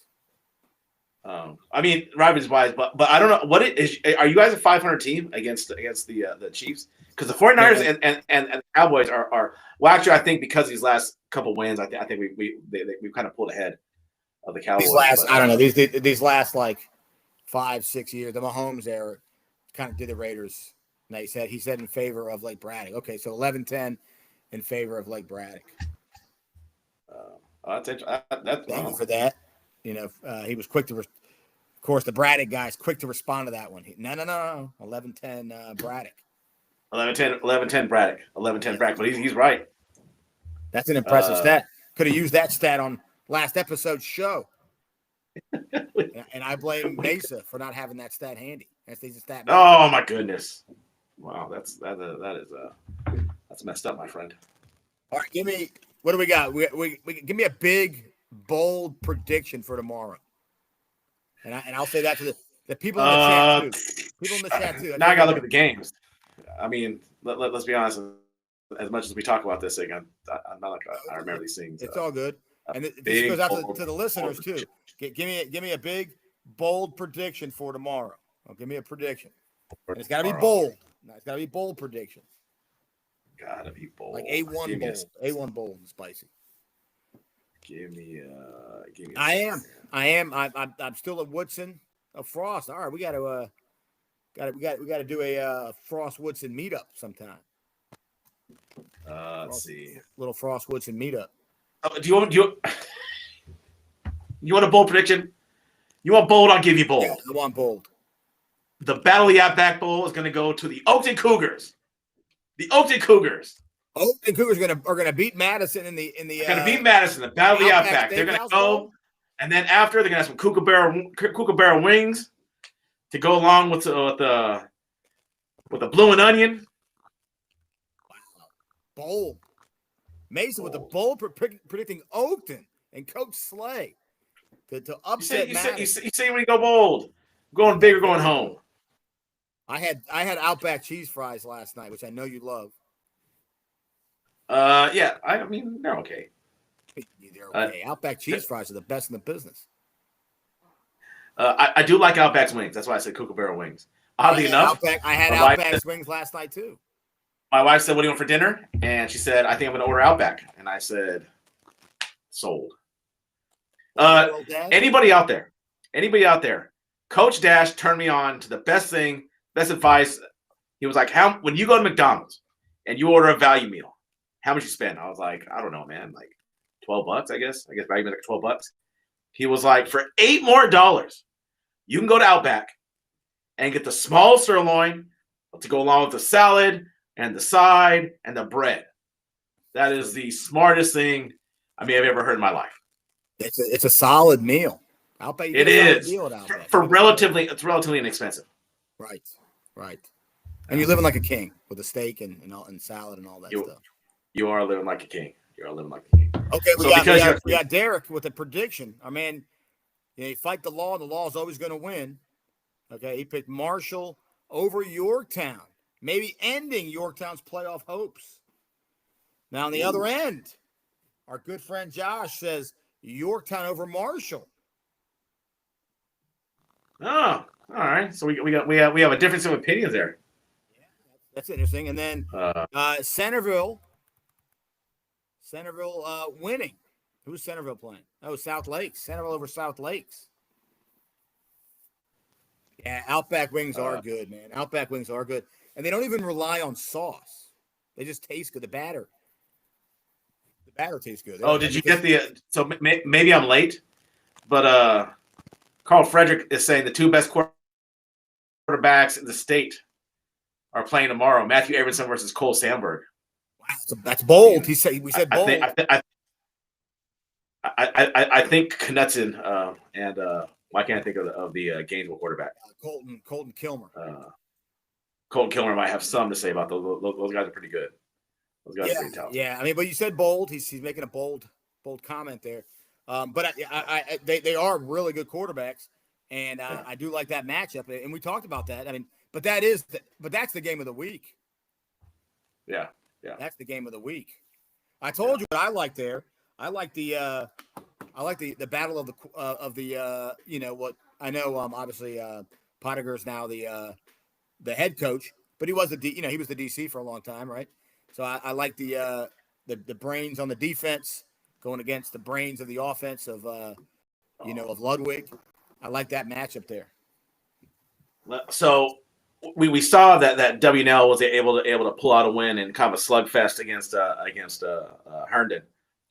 I mean, rivalries wise, but I don't know what it is. Are you guys a 500 team against the Chiefs? Because the 49ers and the Cowboys are well, actually, I think because these last couple wins, I think we've kind of pulled ahead of the Cowboys. I don't know, these last like 5-6 years, the Mahomes era kind of did the Raiders. And he said in favor of Lake Braddock. Okay, so 11-10 in favor of Lake Braddock. That's Thank you for that. He was quick to, of course, the Braddock guys quick to respond to that one. No. 11-10 Braddock. 11-10 Braddock. 11-10 Braddock. But he's right. That's an impressive stat. Could have used that stat on last episode's show. And I blame Mesa for not having that stat handy. That's a stat. Oh my goodness! Wow, that's messed up, my friend. All right, what do we got? We give me a big, bold prediction for tomorrow. And I'll say that to the people in the chat too. People in the chat too. Now I gotta look at the games. I mean, let's be honest. As much as we talk about this thing, I'm not like I remember these things. It's all good. And this goes out to the listeners too. Give me a big, bold prediction for tomorrow. Give me a prediction. And it's got to be bold. It's got to be bold prediction. Gotta be bold. Like A1 bold. A1 bold and spicy. Give me. I am. I'm still at Woodson. Oh, Frost. All right, we got to do a Frost Woodson meetup sometime. Let's see. Little Frost Woodson meetup. Do you want a bold prediction? You want bold? I'll give you bold. Yeah, I want bold. The Battle of the Outback Bowl is going to go to the Oakton Cougars. The Oakton Cougars. Oakton Cougars are gonna beat Madison in the. They're going to beat Madison. The Battle of the Outback. They're going to go, and then after they're going to have some Kookaburra wings to go along with the blue and onion. Bold. Mason with the bold predicting Oakton and Coach Slay to upset Madison. You say when you go bold, going big or going home. I had Outback cheese fries last night, which I know you love. Yeah, I mean they're okay. They're okay. Outback cheese fries are the best in the business. I do like Outback's wings. That's why I said Kookaburra wings. Oddly enough, I had Outback's wings last night too. My wife said, "What do you want for dinner?" And she said, "I think I'm going to order Outback." And I said, "Sold." Anybody out there? Coach Dash turned me on to the best advice. He was like, when you go to McDonald's and you order a value meal, how much you spend?" I was like, "I don't know, man. Like $12, I guess. Value meal like $12." He was like, "For $8 more, you can go to Outback and get the small sirloin to go along with the salad and the side and the bread. That is the smartest thing I've ever heard in my life." It's a solid meal. Outback. It is for relatively. It's relatively inexpensive. Right. And you're living like a king with a steak and salad and all that stuff. You are living like a king. Okay, we got Derek with a prediction. I mean, you fight the law. The law is always going to win. Okay, he picked Marshall over Yorktown, maybe ending Yorktown's playoff hopes. Now, on the other end, our good friend Josh says Yorktown over Marshall. Oh, all right. So we have a difference of opinions there. Yeah, that's interesting. And then Centerville winning. Who's Centerville playing? Oh, South Lakes. Centerville over South Lakes. Yeah, Outback wings are good, man. Outback wings are good. And they don't even rely on sauce. They just taste good. The batter tastes good. Did you get so maybe I'm late, but Carl Frederick is saying the two best quarterbacks in the state are playing tomorrow. Matthew Aronson versus Cole Sandberg. Wow, that's bold. We said bold. I think Knutson and why can't I think of the Gainesville quarterback? Colton Kilmer. Colton Kilmer might have some to say about those guys. Are pretty good. Those guys are pretty tough. Yeah, I mean, but you said bold. He's making a bold comment there. But they are really good quarterbacks, and I do like that matchup. And we talked about that. I mean, but that's the game of the week. Yeah. That's the game of the week. I told you what I like there. I like the battle of the what I know. Obviously, Pottiger's now the head coach, but he was he was the DC for a long time, right? So I like the brains on the defense going against the brains of the offense of Ludwig. I like that matchup there. So we saw that WNL was able to pull out a win in kind of a slugfest against Herndon,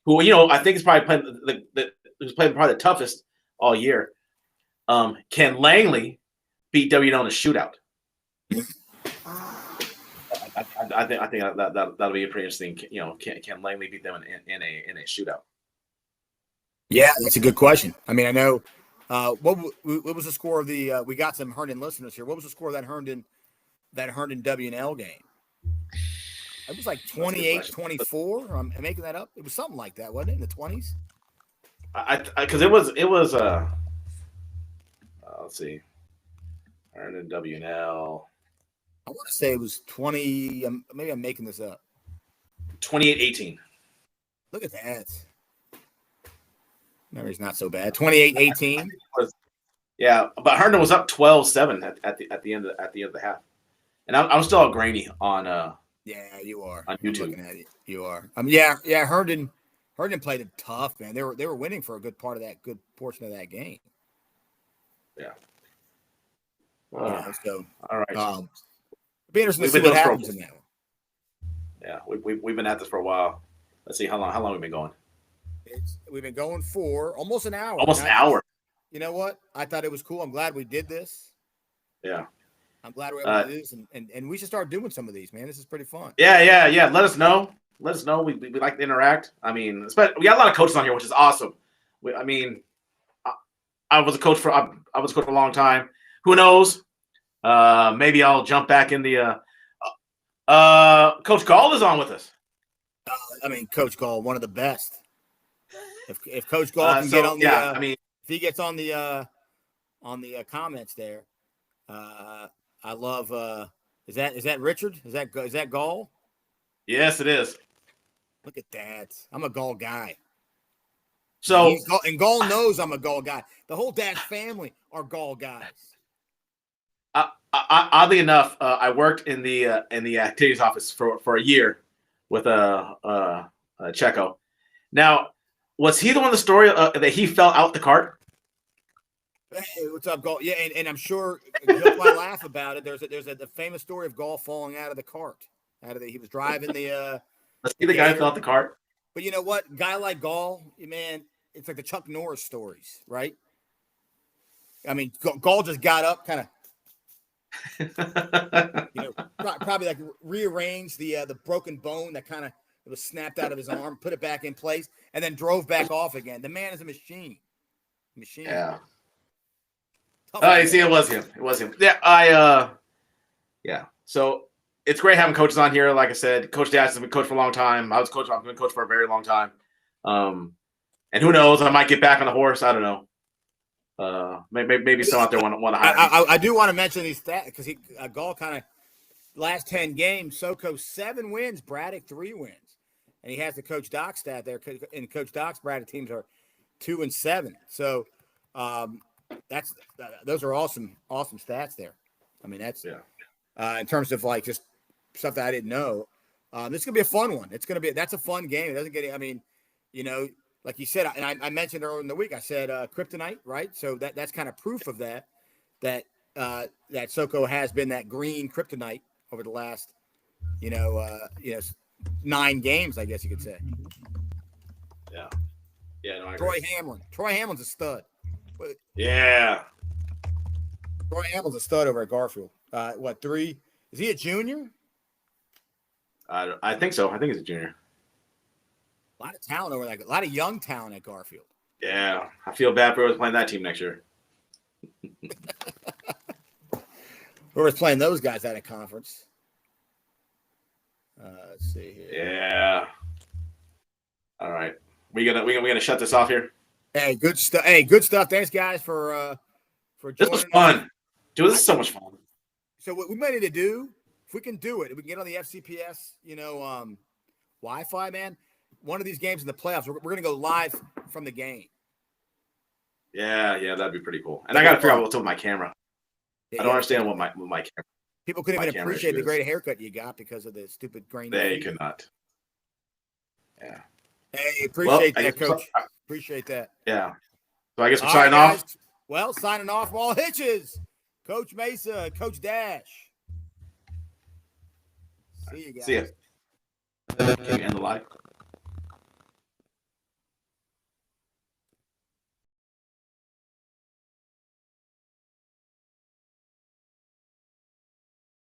who I think is probably playing who's playing probably the toughest all year. Can Langley beat WNL in a shootout? I think that'll be a pretty interesting. Can Langley beat them in a shootout? Yeah, that's a good question. I mean, I know. What was the score of the? We got some Herndon listeners here. What was the score of that Herndon WNL game? It was like 28-24. I'm making that up. It was something like that, wasn't it? In the 20s. Because it was. Let's see. Herndon WNL. I want to say it was 20. Maybe I'm making this up. 28-18. Look at that. Memory's not so bad. 28-18. Yeah, but Herndon was up 12-7 at the end of the half, and I'm still all grainy on. Yeah, you are on YouTube. Looking at it. You are. Yeah. Herndon played it tough, man. They were winning for a good portion of that game. Yeah. So all right. it'll be interesting We've to see been what doing happens in that one. Yeah, we've been at this for a while. Let's see how long we've been going. We've been going for almost an hour. Almost an hour. You know what? I thought it was cool. I'm glad we did this. Yeah. I'm glad we're able to do this, and we should start doing some of these, man. This is pretty fun. Yeah. Let us know. Let us know. We like to interact. I mean, we got a lot of coaches on here, which is awesome. I was a coach for a long time. Who knows? Maybe I'll jump back in the. Coach Gall is on with us. Coach Gall, one of the best. If Coach Gall can get on the, if he gets on the comments there, I love. Is that Richard? Is that Gall? Yes, it is. Look at that. I'm a Gall guy. So and Gall knows I'm a Gall guy. The whole Dash family are Gall guys. Oddly enough, I worked in the activities office for a year with Checo. Now, was he the one in the story that he fell out the cart? Hey, what's up, Gall? Yeah, and I'm sure he'll probably laugh about it. There's a famous story of Gall falling out of the cart. He was driving the. Let's see the guy fell out the cart. But you know what? Guy like Gall, man, it's like the Chuck Norris stories, right? I mean, Gall just got up, kind of, probably like rearranged the broken bone that kind of was snapped out of his arm, put it back in place, and then drove back off again. The man is a machine. Yeah. You see, it was him. Yeah, yeah. So it's great having coaches on here. Like I said, Coach Dash has been coach for a long time. I've been coach for a very long time. And who knows? I might get back on the horse. I don't know. Maybe someone out there want to hire me. I do want to mention these stats because Gall kind of last 10 games. Soko 7 wins, Braddock 3 wins, and he has the Coach Doc stat there. And Coach Doc's Braddock teams are 2-7. So those are awesome stats there. I mean, that's in terms of like just stuff that I didn't know. This is gonna be a fun one. That's a fun game. It doesn't get. I mean, like you said, and I mentioned earlier in the week, I said kryptonite, right? So that's kind of proof of that Soko has been that green kryptonite over the last, 9 games, I guess you could say. Yeah. Yeah. No, I Troy agree. Hamlin's a stud. Yeah. Troy Hamlin's a stud over at Garfield. 3? Is he a junior? I think so. I think he's a junior. A lot of talent over there. A lot of young talent at Garfield. Yeah. I feel bad for whoever's playing that team next year. Whoever's playing those guys out of conference. Let's see here. Yeah. All right. We gonna shut this off here. Hey, good stuff. Hey, good stuff. Thanks, guys, for joining. This was fun. Dude, this is so much fun. So what we might need to do, if we can do it, if we can get on the FCPS, Wi-Fi, man. One of these games in the playoffs, we're going to go live from the game. Yeah, that'd be pretty cool. And I got to figure out what's with my camera. I don't understand what my camera. People couldn't even appreciate the great haircut you got because of the stupid grain. They could not. Yeah. Hey, appreciate that, Coach. Appreciate that. Yeah. So I guess we're signing off. Well, signing off from all hitches. Coach Mesa, Coach Dash. See you guys. See ya. Can you end the live?